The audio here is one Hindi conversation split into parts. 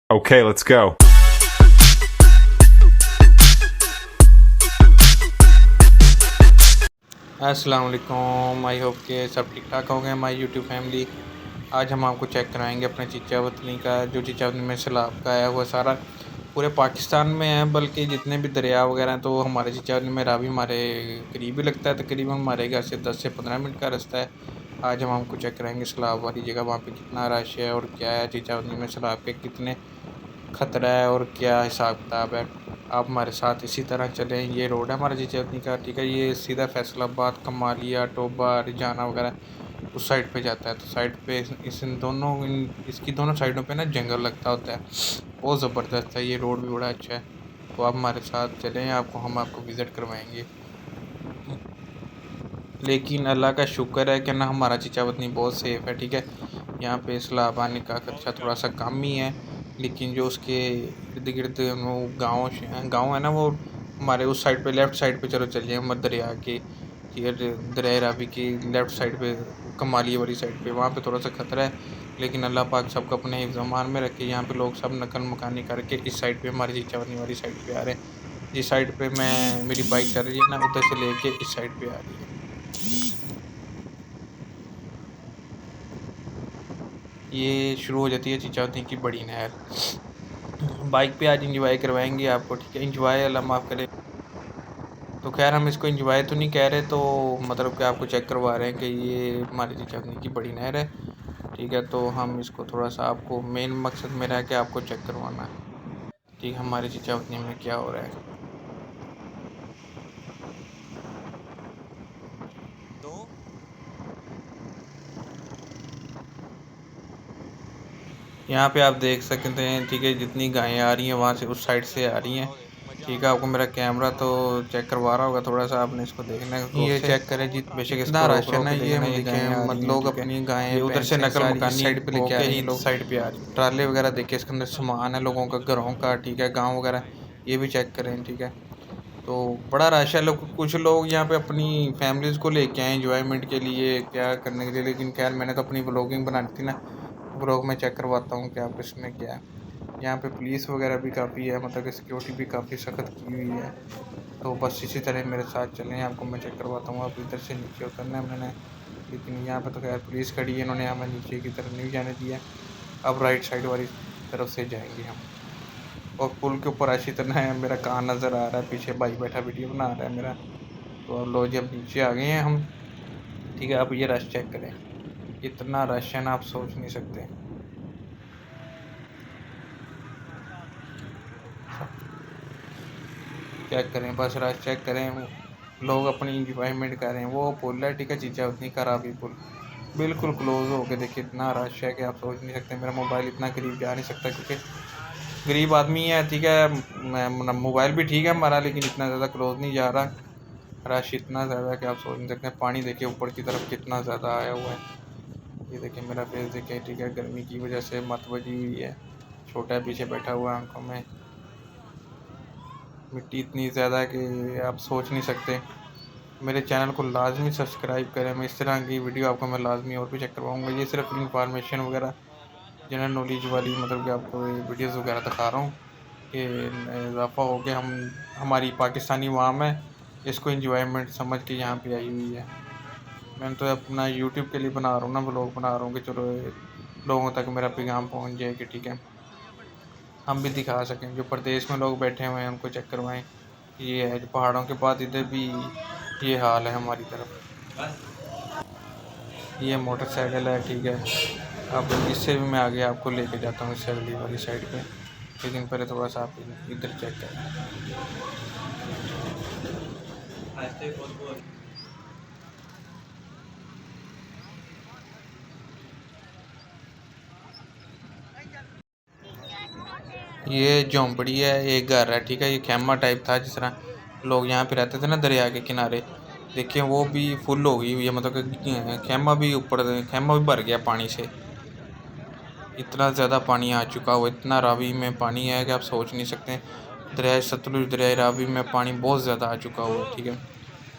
Okay, let's go. अस्सलाम वालेकुम। आई होप के सब ठीक ठाक होंगे हमारी यूट्यूब फैमिली। आज हम आपको चेक कराएंगे अपने चीचा वतनी का, जो चीचा वतनी में सैलाब का आया हुआ सारा पूरे पाकिस्तान में है, बल्कि जितने भी दरिया वगैरह हैं तो हमारे चीचा वतनी में रावी हमारे करीब ही लगता है। तकरीबन हमारे घर से 10 से 15 मिनट का रास्ता है। आज हम आपको चेक कराएंगे सैलाब वाली जगह, वहाँ पे कितना रश है और क्या है, चीचा वतनी में सैलाब के कितने खतरा है और क्या हिसाब किताब है। आप हमारे साथ इसी तरह चलें। ये रोड है हमारा चीचवनी का, ठीक है। ये सीधा फैसलाबाद, कमालिया, टोबा, रिजाना वगैरह उस साइड पे जाता है। तो साइड पे इसकी दोनों साइडों पे ना जंगल लगता होता है, बहुत ज़बरदस्त है। ये रोड भी बड़ा अच्छा है। तो आप हमारे साथ चलें, आपको विज़िट करवाएंगे। लेकिन अल्लाह का शुक्र है कि ना हमारा चीचा वतनी बहुत सेफ़ है, ठीक है। यहाँ पे सैलाब आने का खदशा थोड़ा सा कम ही है, लेकिन जो उसके इर्द गिर्द वो गाँव है ना, वो हमारे उस साइड पे लेफ़्ट साइड पे चलो चलिए, हम दरिया के दरिया रावी की लेफ़्ट साइड पे, कमाली वाली साइड पे, वहाँ पे थोड़ा सा खतरा है। लेकिन अल्लाह पाक सबको अपने हिफ्ज़ अमान में रखे। यहाँ पे लोग सब नकल मकानी करके इस साइड पे हमारी चीचा वतनी वाली साइड पे आ रहे हैं। जिस साइड पे मैं मेरी बाइक चल रही है ना, उधर से लेके इस साइड पे आ रही है। ये शुरू हो जाती है चिचौती की बड़ी नहर। बाइक पे आज इंजॉय करवाएंगे आपको, ठीक है। इंजॉय अल्लाह माफ़ करे। तो खैर हम इसको इंजॉय तो नहीं कह रहे, तो मतलब कि आपको चेक करवा रहे हैं कि ये हमारी चिचौती की बड़ी नहर है, ठीक है। तो हम इसको थोड़ा सा, आपको मेन मकसद मेरा है कि आपको चेक करवाना है, ठीक है, हमारी चिचौती में क्या हो रहा है। यहाँ पे आप देख सकते हैं, ठीक है, जितनी गायें आ रही हैं वहाँ से, उस साइड से आ रही हैं, ठीक है। आपको मेरा कैमरा तो चेक करवा रहा होगा, थोड़ा सा आपने इसको देखना है। ये चेक करें जी, बेशक इसको रोक रोक के देखना, ये गायें मत लोग अपनी गायें, ये उधर से नकल मकानी साइड पे लेके आ रही हैं, लोग साइड पे आ रही हैं। ट्राले वगैरह देखिए, इसके अंदर सामान है लोगों का, घरों का, ठीक है, गाँव वगैरह, ये भी चेक करें, ठीक है। तो बड़ा रश है। लोग, कुछ लोग यहाँ पे अपनी फैमिलीज़ को लेके आए इंजॉयमेंट के लिए, क्या करने के लिए, लेकिन खैर मैंने तो अपनी व्लॉगिंग बनानी थी ना, व्लॉग में चेक करवाता हूँ कि आपको इसमें क्या है। यहाँ पे पुलिस वगैरह भी काफ़ी है, मतलब कि सिक्योरिटी भी काफ़ी सख्त की हुई है। तो बस इसी तरह मेरे साथ चलें, आपको मैं चेक करवाता हूँ। आप इधर से नीचे उतरना है मैंने, लेकिन यहाँ पे तो खैर पुलिस खड़ी है, इन्होंने हमें नीचे की तरफ नहीं जाने दिया। अब राइट साइड वाली तरफ से जाएंगे हम। और पुल के ऊपर ऐसी तरह है, मेरा कान नज़र आ रहा है, पीछे भाई बैठा वीडियो बना रहा है मेरा। तो अब लो जी, अब नीचे आ गए हैं हम, ठीक है। अब ये रश चेक करें, इतना रश है ना, आप सोच नहीं सकते। चेक करें, बस रश चेक करें, लोग अपनी इंजॉयमेंट कर रहे हैं। वो पुल है, ठीक है, चीचा उतनी खराबी पुल, बिल्कुल क्लोज हो के देखिए, इतना रश है कि आप सोच नहीं सकते। मेरा मोबाइल इतना करीब जा नहीं सकता, क्योंकि गरीब आदमी है, ठीक है। मोबाइल भी ठीक है हमारा, लेकिन इतना ज़्यादा क्लोज नहीं जा रहा। रश इतना ज़्यादा है कि आप सोच नहीं सकते। पानी देखिए ऊपर की तरफ कितना ज़्यादा आया हुआ है। ये देखिए मेरा फेस देखिए, ठीक है, गर्मी की वजह से मत बजी हुई है। छोटा पीछे बैठा हुआ है, आंखों में मिट्टी इतनी ज़्यादा है कि आप सोच नहीं सकते। मेरे चैनल को लाजमी सब्सक्राइब करें। मैं इस तरह की वीडियो आपको मैं लाजमी और भी चेक करवाऊँगा। ये सिर्फ इंफॉर्मेशन वगैरह, जनरल नॉलेज वाली, मतलब कि आपको वीडियोज़ वगैरह दिखा रहा हूँ कि इजाफ़ा हो गया। हमारी पाकिस्तानी अवाम है, इसको इंजॉयमेंट समझ के यहाँ पे आई हुई है। मैंने तो अपना यूट्यूब के लिए बना रहा हूँ ना, व्लॉग बना रहा हूँ कि चलो लोगों तक मेरा पैगाम पहुँच जाए कि ठीक है, हम भी दिखा सकें। जो प्रदेश में लोग बैठे हुए हैं उनको चेक करवाएं। ये है जो पहाड़ों के बाद इधर भी ये हाल है हमारी तरफ। ये मोटरसाइकिल है, ठीक है। अब इससे भी मैं आगे आपको लेके जाता हूँ, इससे अगली वाली साइड पे, लेकिन पहले थोड़ा सा आप इधर चेक करें। ये झोंपड़ी है, एक घर है, ठीक है। ये खेमा टाइप था, जिस तरह लोग यहाँ पे रहते थे ना दरिया के किनारे, देखिए वो भी फुल हो गई हुई है, मतलब कि खेमा भी ऊपर, खेमा भी भर गया पानी से। इतना ज़्यादा पानी आ चुका हुआ, इतना रावी में पानी है कि आप सोच नहीं सकते। दरिया सतलुज, दरिया रावी में पानी बहुत ज़्यादा आ चुका हुआ है, ठीक है।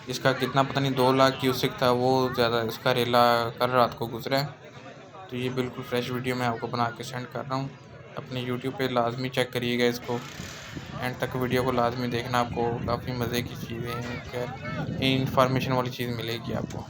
इसका कितना पता नहीं 2 लाख क्यूसिक था, वो ज़्यादा इसका रेला कल रात को गुजरा है। तो ये बिल्कुल फ्रेश वीडियो मैं आपको बना के सेंड कर रहा हूँ। अपने यूट्यूब पे लाजमी चेक करिएगा इसको, एंड तक वीडियो को लाजमी देखना, आपको काफ़ी मज़े की चीज़ें खैर इंफॉर्मेशन वाली चीज़ मिलेगी आपको।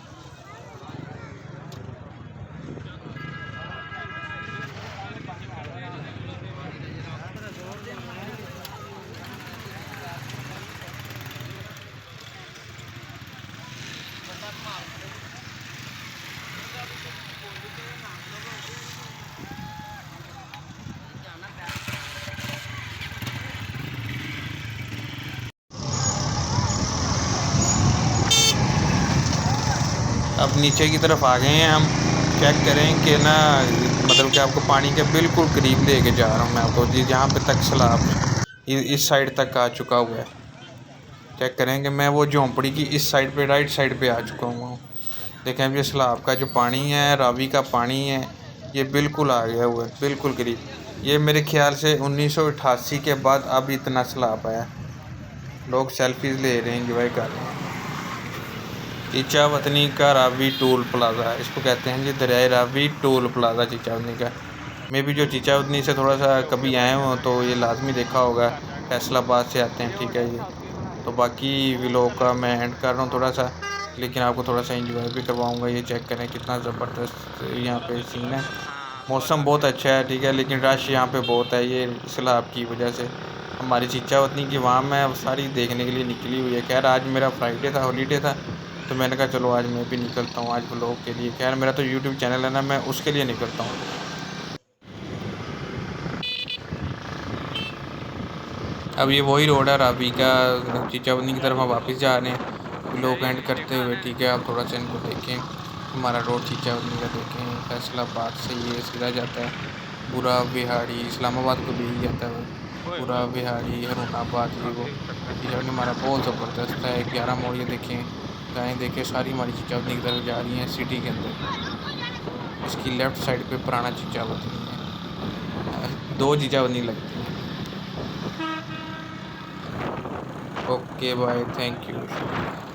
अब नीचे की तरफ आ गए हैं हम। चेक करें कि ना, मतलब कि आपको पानी के बिल्कुल करीब लेके जा रहा हूँ मैं आपको जी, जहाँ पे तक सैलाब इस साइड तक आ चुका हुआ है। चेक करें कि मैं वो झोंपड़ी की इस साइड पे, राइट साइड पे आ चुका हूँ। देखें अब ये सैलाब का जो पानी है, रावी का पानी है, ये बिल्कुल आ गया हुआ है, बिल्कुल करीब। ये मेरे ख्याल से 1988 के बाद अब इतना सैलाब आया। लोग सेल्फीज़ ले रहे हैं, इंजॉय कर रहे हैं। चीचा वतनी का रावी टोल प्लाज़ा, इसको कहते हैं जी दरियाए रावी टोल प्लाज़ा चीचा वतनी का। मैं भी जो चीचा वतनी से थोड़ा सा कभी आए हो तो ये लाजमी देखा होगा, फैसलाबाद से आते हैं, ठीक है जी। तो बाकी व्लॉग का मैं एंड कर रहा हूँ थोड़ा सा, लेकिन आपको थोड़ा सा इंजॉय भी करवाऊँगा। ये चेक करें कितना ज़बरदस्त यहाँ पे सीन है। मौसम बहुत अच्छा है, ठीक है, लेकिन रश यहाँ पे बहुत है, ये सैलाब की वजह से। हमारी चीचा वतनी की वहाँ मैं सारी देखने के लिए निकली हुई है। खैर आज मेरा फ्राइडे था, हॉलीडे था, तो मैंने कहा चलो आज मैं भी निकलता हूँ आज व्लॉग के लिए। खैर मेरा तो यूट्यूब चैनल है ना, मैं उसके लिए निकलता हूँ। अब ये वही रोड है रावी का, चीचावनी की तरफ हम वापस जा रहे हैं व्लॉग एंड करते हुए, ठीक है। आप थोड़ा सा इनको देखें, हमारा रोड चीचावनी का देखें, फैसलाबाद से ये सीधा जाता है बुरा विहाड़ी, इस्लामाबाद को भी जाता है वो, बुरा विहाड़ी, हरूनाबाद, ये वो। चीचावनी हमारा बहुत ज़बरदस्त है। 11 मोड़ ये देखें, गायें देखें, सारी हमारी चीचावनी की तरफ जा रही हैं सिटी के अंदर। इसकी लेफ़्ट साइड पे पुराना चीचावनी है, 2 चीचावनी लगती हैं। ओके बाय, थैंक यू, शुक्रिया।